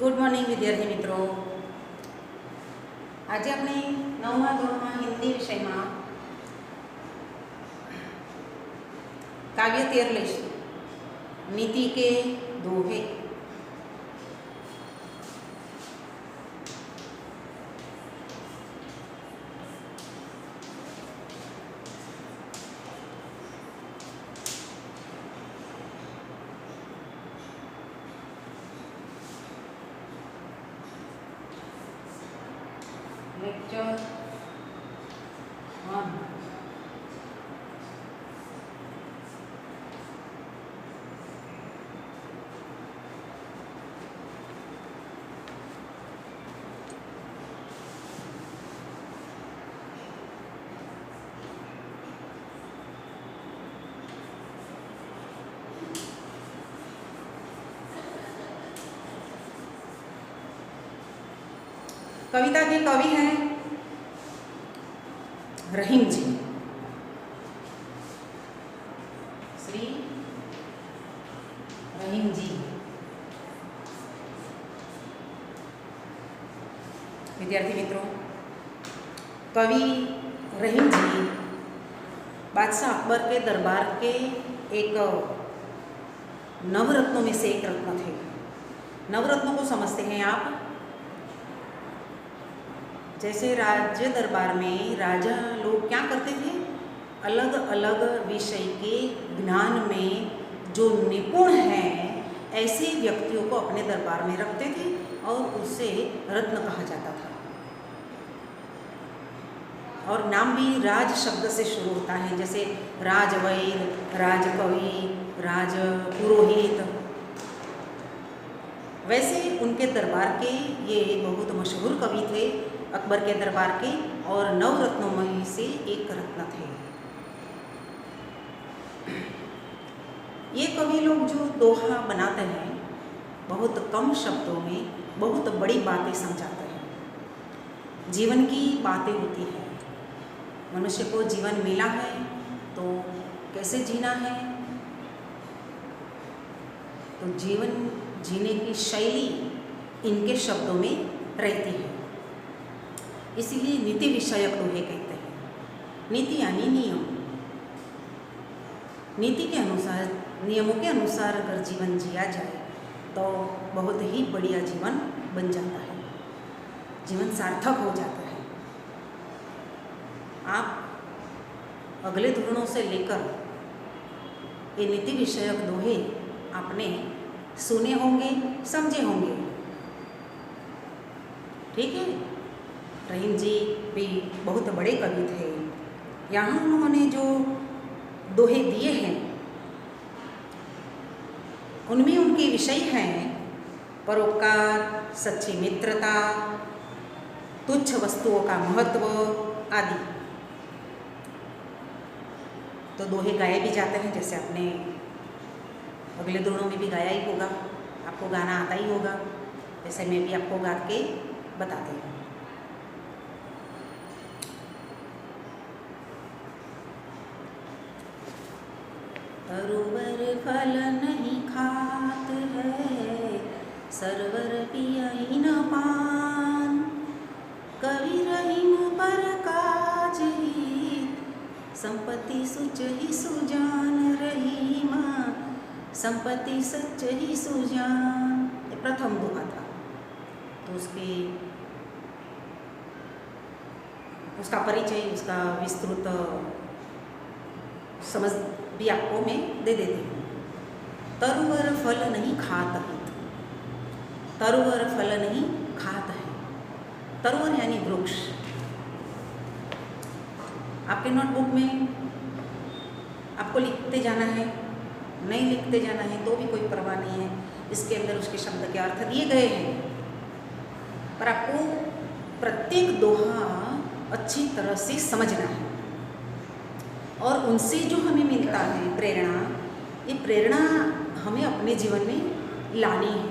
Good morning વિદ્યાર્થી મિત્રો. આજે આપણે 9મા ધોરણમાં હિન્દી વિષયમાં કાવ્ય 13 લઈશું. નીતિ કે દોહે. लेक्चर 1. कविता के कवि हैं रहीम जी. श्री रहीम जी. विद्यार्थी मित्रों, कवि रहीम जी बादशाह अकबर के दरबार के एक नवरत्नों में से एक रत्न थे. नवरत्नों को समझते हैं आप? जैसे राज्य दरबार में राजा लोग क्या करते थे, अलग अलग विषय के ज्ञान में जो निपुण हैं ऐसे व्यक्तियों को अपने दरबार में रखते थे और उसे रत्न कहा जाता था. और नाम भी राज शब्द से शुरू होता है, जैसे राजवैर, राजकवि, राजपुरोहित. वैसे उनके दरबार के ये बहुत मशहूर कवि थे अकबर के दरबार के, और नवरत्नों में से एक रत्न थे. ये कवि लोग जो दोहा बनाते हैं बहुत कम शब्दों में बहुत बड़ी बातें समझाते हैं. जीवन की बातें होती हैं. मनुष्य को जीवन मिला है तो कैसे जीना है, तो जीवन जीने की शैली इनके शब्दों में रहती है. इसीलिए नीति विषयक दोहे कहते हैं. नीति यानी नियम. नीति के अनुसार, नियमों के अनुसार अगर जीवन जिया जाए तो बहुत ही बढ़िया जीवन बन जाता है, जीवन सार्थक हो जाता है. आप अगले धोरणों से लेकर ये नीति विषयक दोहे आपने सुने होंगे, समझे होंगे. ठीक है. रहीम जी भी बहुत बड़े कवि थे. यहाँ उन्होंने जो दोहे दिए हैं उनमें उनके विषय हैं परोपकार, सच्ची मित्रता, तुच्छ वस्तुओं का महत्व आदि. तो दोहे गाए भी जाते हैं, जैसे आपने अगले दोनों में भी गाया ही होगा, आपको गाना आता ही होगा. जैसे मैं भी आपको गा के बताती हूँ. तरुवर फल नहीं खात है, सरवर पियई न पान. कवि रहीम पर काज हित, संपत्ति सुच ही सुजान. रहीमा संपत्ति सच ही सुजान. ये प्रथम दोहा था. तो उसका परिचय, उसका विस्तृत समझ भी आपको मैं दे देती हूँ. तरुवर फल नहीं खात हित. तरुवर फल नहीं खात है. तरुवर यानी वृक्ष. आपके नोटबुक में आपको लिखते जाना है, नहीं लिखते जाना है तो भी कोई परवाह नहीं है. इसके अंदर उसके शब्द के अर्थ दिए गए हैं, पर आपको प्रत्येक दोहा अच्छी तरह से समझना है. और उनसे जो हमें मिलता है प्रेरणा, ये प्रेरणा हमें अपने जीवन में लानी है.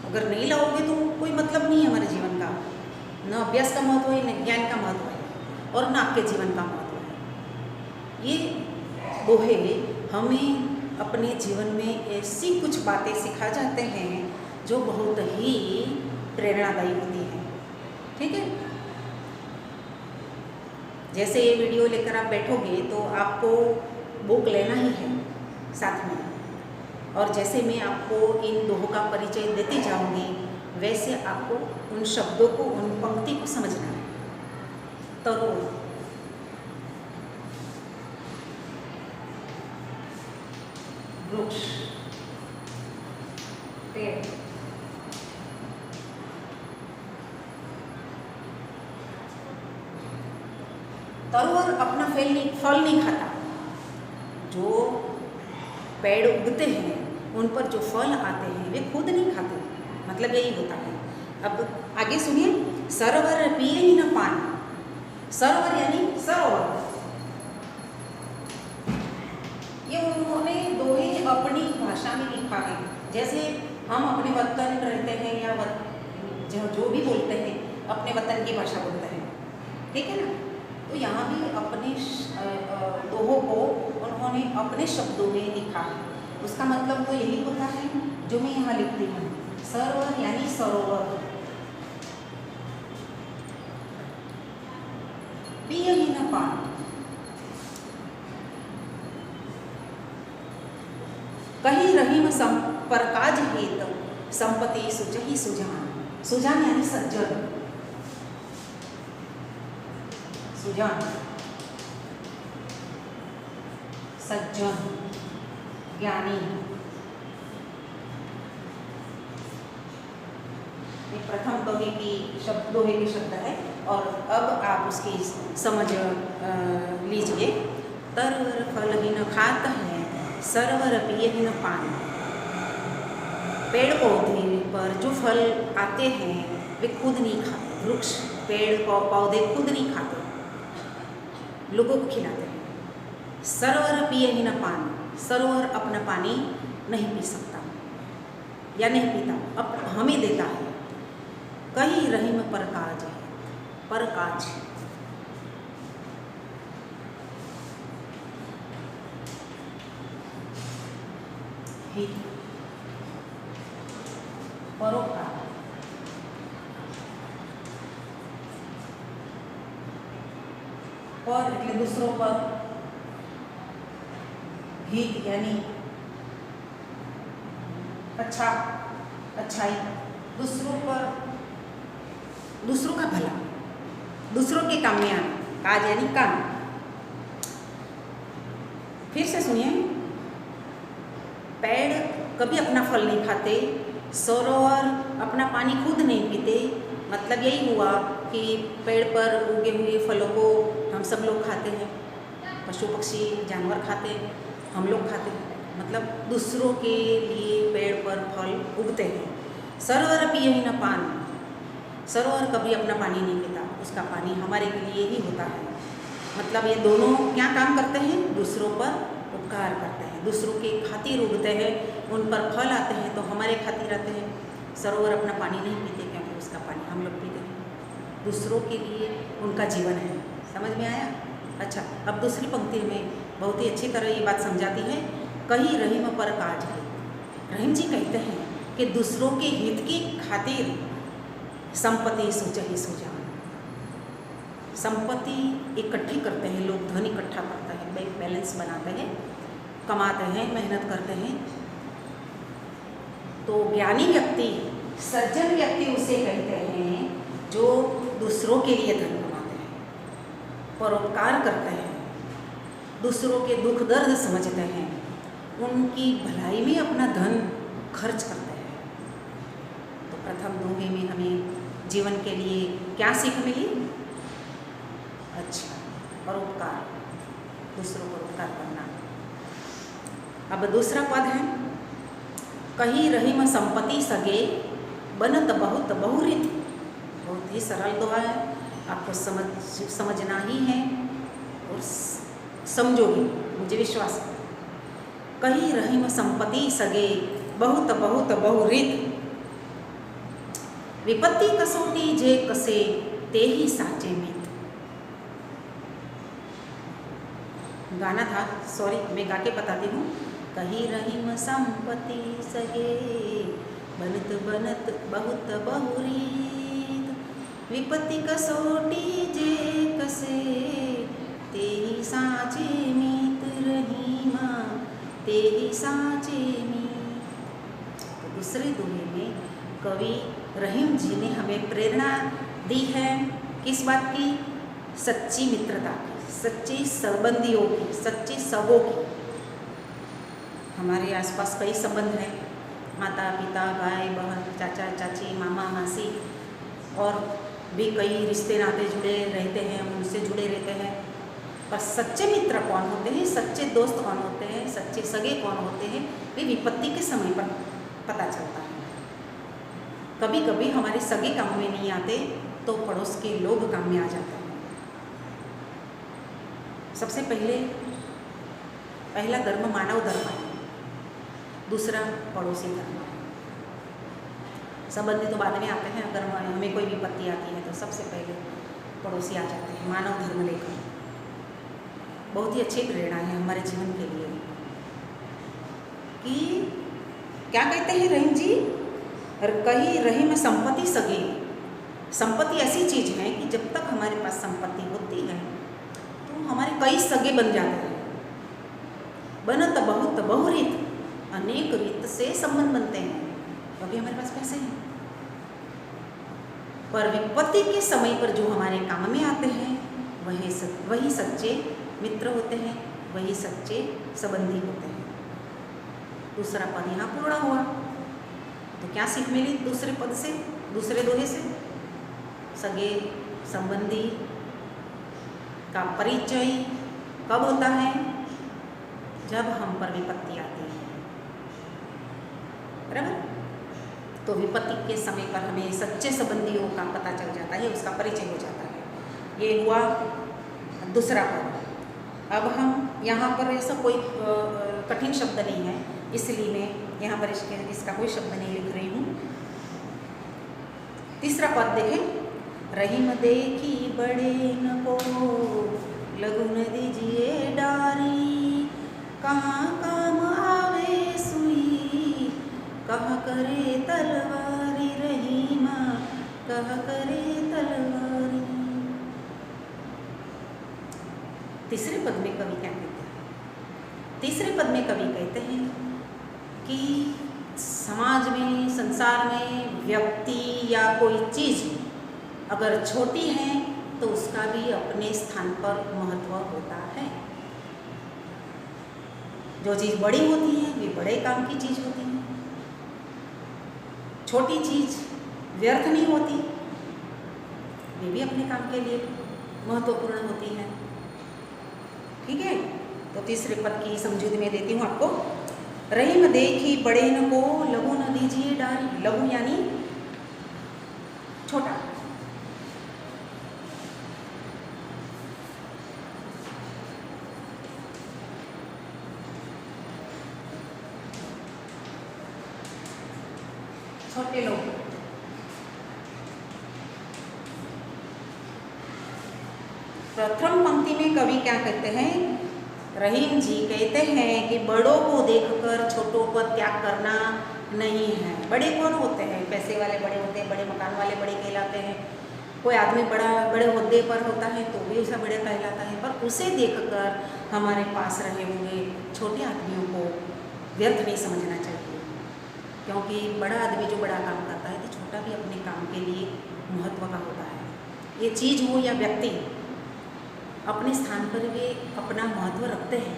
अगर नहीं लाओगे तो कोई मतलब नहीं है हमारे जीवन का. न अभ्यास का महत्व है, न ज्ञान का महत्व है, और न आपके जीवन का महत्व है. ये दोहे हमें अपने जीवन में ऐसी कुछ बातें सिखा जाते हैं जो बहुत ही प्रेरणादायी होती है। ठीक है, जैसे ये वीडियो लेकर आप बैठोगे तो आपको बुक लेना ही है साथ में, और जैसे मैं आपको इन दोहों का परिचय देती जाऊंगी वैसे आपको उन शब्दों को, उन पंक्ति को समझना है। तरो, वृक्ष, पेड़, तरोवर अपना फल नहीं खाता। जो पेड़ उगते हैं उन पर जो फल आते हैं वे खुद नहीं खाते, मतलब यही होता है। अब आगे सुनिए, सरोवर पिए ही न पान। सरोवर यानी सरोवर, ये उन्होंने दोहे अपनी भाषा में लिखा है। जैसे हम अपने वतन रहते हैं या जो भी बोलते हैं अपने वतन की भाषा बोलते हैं, ठीक है ना। तो यहाँ भी अपने दोहों को उन्होंने अपने शब्दों में लिखा है। उसका मतलब तो यही होता है जो मैं यहाँ लिखती हूँ, सरोवर यानी सरोवर, पिए ही न पान। कहीं रहीम परकाज हेत संपत्ति सुजहि सुजान। सुजान यानी सज्जन, सुजान, सज्जन, ज्ञानी। ये प्रथम दोहे के शब्द है, और अब आप उसकी समझ लीजिए। तरवर फल ही न खात है, सरवर पिए ही न पान। पेड़ पौधे पर जो फल आते हैं वे खुद नहीं खाते। वृक्ष, पेड़ पौधे खुद नहीं खाते, लोगों को खिलाते हैं। सरोवर पिए ही न पान, सरोवर अपना पानी नहीं पी सकता या नहीं पीता, अब हमें देता है। कहीं रहीम परकाज है, परकाज हित, परोपकार, पर એટલે दूसरों पर, हित यानी अच्छा, अच्छाई, दूसरों पर, दूसरों का भला, दूसरों के काम में आना। काज यानी काम। फिर से सुनिए, पेड़ कभी अपना फल नहीं खाते, सरोवर अपना पानी खुद नहीं पीते। मतलब यही हुआ कि पेड़ पर उगे हुए फलों को हम सब लोग खाते हैं, पशु पक्षी जानवर खाते हैं, हम लोग खाते हैं। मतलब दूसरों के लिए पेड़ पर फल उगते हैं। सरोवर पिए ही न पान, सरोवर कभी अपना पानी नहीं पीता, उसका पानी हमारे लिए ही होता है। मतलब ये दोनों क्या काम करते हैं, दूसरों पर उपकार करते हैं, दूसरों के खातिर उगते हैं, उन पर फल आते हैं तो हमारे खातिर आते हैं। सरोवर अपना पानी नहीं पीते क्योंकि उसका पानी हम लोग पीते हैं, दूसरों के लिए उनका जीवन है। समझ में आया? अच्छा, अब दूसरी पंक्ति में बहुत ही अच्छी तरह ये बात समझाती है। कहीं रहीम पर काज है। रहीम जी कहते हैं कि दूसरों के हित की खातिर संपत्ति सुजहि सुजान। संपत्ति इकट्ठी करते हैं लोग, धन इकट्ठा करते हैं, बैंक बैलेंस बनाते हैं, कमाते हैं, मेहनत करते हैं। तो ज्ञानी व्यक्ति, सज्जन व्यक्ति उसे कहते हैं जो दूसरों के लिए धन कमाते हैं, परोपकार करते हैं, दूसरों के दुख दर्द समझते हैं, उनकी भलाई में अपना धन खर्च करते हैं। तो प्रथम दोहे में हमें जीवन के लिए क्या सीख मिली? अच्छा, परोपकार, दूसरों पर उपकार करना। अब दूसरा पद है, कहीं रहीम संपत्ति सगे बनत बहुत बहुरीत। बहुत ही सरल दोहा है, आपको समझना ही है और समझोगे, मुझे विश्वास है। कहीं रहीम संपत्ति सगे बहुत बहुत बहुरीत। विपत्ति कसोटी जे कसे ते ही साचे मित। गाना था, सॉरी मैं गा के बताती हूँ। कहीं रहीम संपत्ति सगे बनत बनत बहुत बहुरीत, विपत्ति कसोटी जे कसे, तेहि साचे मीत रहीमा, तेहि साचे मीत। तो दूसरे दोहे में कवि रहीम जी ने हमें प्रेरणा दी है किस बात की? सच्ची मित्रता की, सच्ची संबंधियों की, सच्ची सबों की। हमारे आसपास कई संबंध हैं, माता पिता, भाई बहन, चाचा चाची, मामा मासी, और भी कई रिश्ते नाते जुड़े रहते हैं, उनसे जुड़े रहते हैं। पर सच्चे मित्र कौन होते हैं, सच्चे दोस्त कौन होते हैं, सच्चे सगे कौन होते हैं, वे विपत्ति के समय पर पता चलता है। कभी कभी हमारे सगे काम में नहीं आते तो पड़ोस के लोग काम में आ जाते हैं। सबसे पहला धर्म मानव धर्म है, दूसरा पड़ोसी धर्म है। संबंधी तो बाद में आते हैं, अगर हमें कोई विपत्ति आती है तो सबसे पहले पड़ोसी आ जाते हैं मानव धर्म लेकर। बहुत ही अच्छी प्रेरणा है हमारे जीवन के लिए कि क्या कहते हैं रहीम जी, कहीं रहीम संपत्ति सगे। संपत्ति ऐसी चीज है कि जब तक हमारे पास संपत्ति होती है तो हमारे कई सगे बन जाते हैं। बनत बहुत बहुरीत, अनेक रीत से संबंध बनते हैं क्योंकि हमारे पास पैसे हैं। पर विपत्ति के समय पर जो हमारे काम में आते हैं वही सच्चे मित्र होते हैं, वही सच्चे संबंधी होते हैं। दूसरा पद यहाँ पूर्ण हुआ तो क्या सीख मिली दूसरे पद से, दूसरे दोहे से? सगे संबंधी का परिचय कब होता है? जब हम पर विपत्ति आती है, बराबर? तो विपत्ति के समय पर हमें सच्चे संबंधियों का पता चल जाता है, उसका परिचय हो जाता है। ये हुआ दूसरा पद। अब हम यहाँ पर ऐसा कोई कठिन शब्द नहीं है, इसलिए मैं यहाँ पर इसका कोई शब्द नहीं लिख रही हूँ। तीसरा पद देखें, रहीम देखी बड़े न को, लगुन दीजिए डारी, कहाँ काम आवे सुई, कह करे तलवारी, रहीमा कह करे तलवारी। तीसरे पद में कवि क्या कहते हैं? तीसरे पद में कवि कहते हैं कि समाज में, संसार में व्यक्ति या कोई चीज अगर छोटी है तो उसका भी अपने स्थान पर महत्व होता है। जो चीज बड़ी होती है वे बड़े काम की चीज होती है, छोटी चीज व्यर्थ नहीं होती, वे भी अपने काम के लिए महत्वपूर्ण होती है। ठीक है, तो तीसरे पद की समझूती में देती हूँ आपको। रहीम देखी बड़े न को, लघु न दीजिए डारी। लघु यानी छोटा, छोटे लोग। प्रथम पंक्ति में कवि क्या कहते हैं? रहीम जी कहते हैं कि बड़ों को देखकर छोटों पर त्याग करना नहीं है। बड़े कौन होते हैं? पैसे वाले बड़े होते हैं, बड़े मकान वाले बड़े कहलाते हैं। कोई आदमी बड़े ओहदे पर होता है तो भी उसे बड़े कहलाता है, पर उसे देखकर हमारे पास रहे हुए छोटे आदमियों को व्यर्थ नहीं समझना चाहिए, क्योंकि बड़ा आदमी जो बड़ा काम करता है तो छोटा भी अपने काम के लिए महत्व का होता है। ये चीज हो या व्यक्ति, अपने स्थान पर वे अपना महत्व रखते हैं।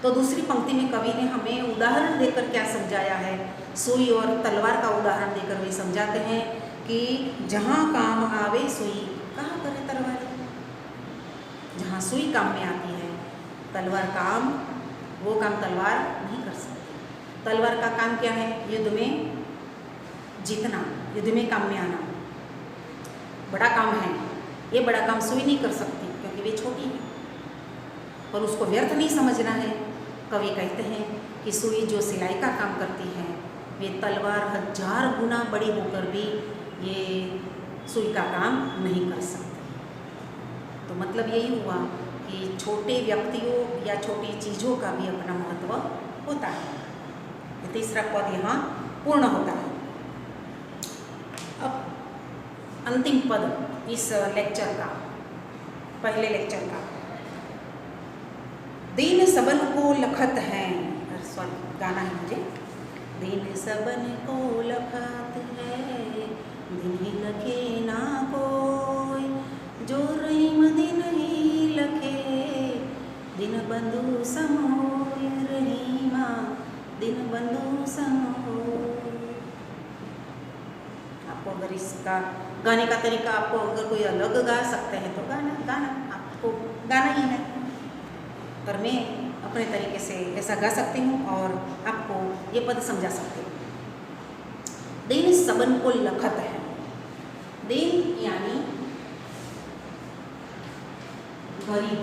तो दूसरी पंक्ति में कवि ने हमें उदाहरण देकर क्या समझाया है? सुई और तलवार का उदाहरण देकर वे समझाते हैं कि जहाँ काम आवे सुई, कहाँ करे तलवार। जहाँ सुई काम में आती है, तलवार वो काम तलवार नहीं कर सकती। तलवार का काम क्या है? युद्ध में जीतना, युद्ध में काम में आना, बड़ा काम है। ये बड़ा काम सुई नहीं कर सकती क्योंकि वे छोटी है, पर उसको व्यर्थ नहीं समझना है। कवि कहते हैं कि सुई जो सिलाई का काम करती है, वे तलवार 1000 गुना बड़ी होकर भी ये सुई का काम नहीं कर सकती। तो मतलब यही हुआ कि छोटे व्यक्तियों या छोटी चीज़ों का भी अपना महत्व होता है। तीसरा पद यहाँ पूर्ण होता है। अंतिम पद इस लेक्चर का, पहले लेक्चर का। दीन सबन को लखत हैं, सॉरी गाना है मुझे। दीन सबन को लखत है, दिन ही लखे ना कोई, जो रहीम दिन ही लखे, दिन बंधु सम होय, रहीमा दिन बंधु सम होय। आपको अगर इसका गाने का तरीका आपको अगर कोई अलग गा सकते हैं तो गाना आपको गाना ही है, पर मैं अपने तरीके से ऐसा गा सकती हूँ और आपको ये पद समझा सकती हूँ। दीन सबन को लखत है, दीन यानी गरीब,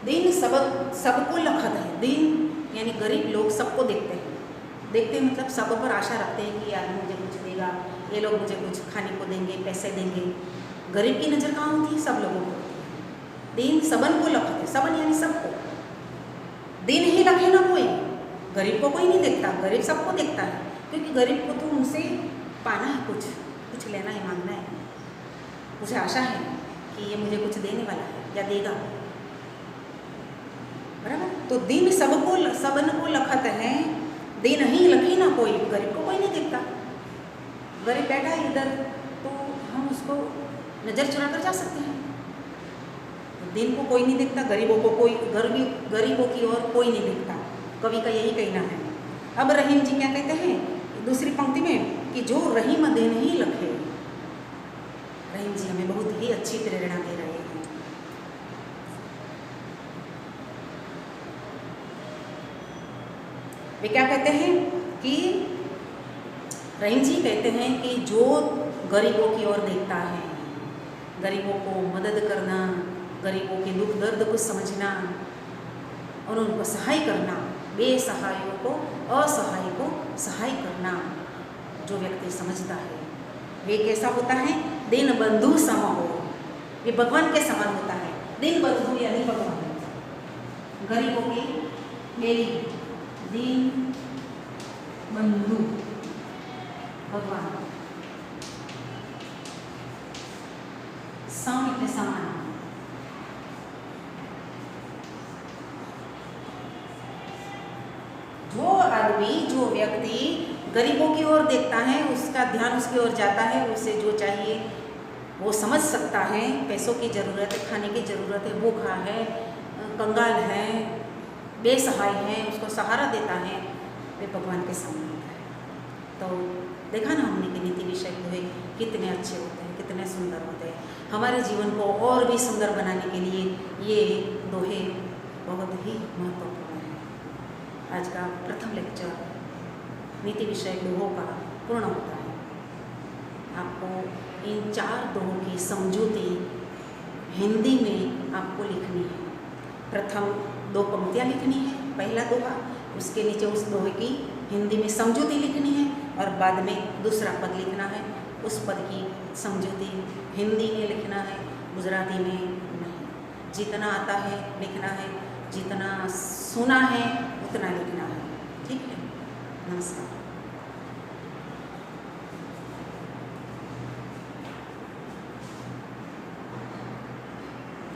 दीन सबको लखत है। दीन यानी गरीब लोग सबको देखते हैं, मतलब सब पर आशा रखते हैं कि यार मुझे कुछ देगा, ये लोग मुझे कुछ खाने को देंगे, पैसे देंगे। गरीब की नज़र कहाँ होती है? सब लोगों को होती है। दीन सबन को लखत है, सबन यानी सबको। दीन ही लखे ना कोई, गरीब को कोई नहीं देखता, गरीब सबको देखता है, क्योंकि गरीब को तो उनसे पाना है, कुछ लेना है, मांगना है, मुझे आशा है कि ये मुझे कुछ देने वाला है या देगा, बराबर। तो दीन सबन को लखत है, दीन ही लखे ना कोई, गरीब को कोई नहीं देखता। गरीब बैठा है इधर तो हम उसको नज़र चुरा कर जा सकते हैं। दीन को कोई नहीं देखता, गरीबों की ओर कोई नहीं देखता। कवि का यही कहना है। अब रहीम जी क्या कहते हैं दूसरी पंक्ति में कि जो रहीम दीन ही लखे। रहीम जी हमें बहुत ही अच्छी प्रेरणा दे रहे हैं। वे क्या कहते हैं कि रहीम जी कहते हैं कि जो गरीबों की ओर देखता है, गरीबों को मदद करना, गरीबों के दुख दर्द को समझना और उनको सहाय करना, बेसहायों को, असहाय को सहाय करना, जो व्यक्ति समझता है वे कैसा होता है? दीन बंधु सम हो, वे भगवान के समान होता है। दीन बंधु यानी भगवान, गरीबों की मेरी दीन बंधु भगवान, सम इतने समान। जो आदमी, जो व्यक्ति गरीबों की ओर देखता है, उसका ध्यान उसकी ओर जाता है, उसे जो चाहिए वो समझ सकता है। पैसों की ज़रूरत है, खाने की ज़रूरत है, भूखा है, कंगाल है, बेसहाय है, उसको सहारा देता है, वे भगवान के सामने होता है। तो देखा ना हमने कि नीति विषय दोहे कितने अच्छे होते हैं, कितने सुंदर होते हैं। हमारे जीवन को और भी सुंदर बनाने के लिए ये दोहे बहुत ही महत्वपूर्ण है। आज का प्रथम लेक्चर नीति विषय दोहों का पूर्ण होता है। आपको इन 4 दोहों की समझौती हिंदी में आपको लिखनी है। प्रथम 2 पंक्तियाँ लिखनी है, पहला दोहा, उसके नीचे उस दोहे की हिंदी में समझौती लिखनी है और बाद में दूसरा पद लिखना है। उस पद की समझौती हिंदी में लिखना है, गुजराती में नहीं। जितना आता है लिखना है, जितना सुना है उतना लिखना है। ठीक है, नमस्कार।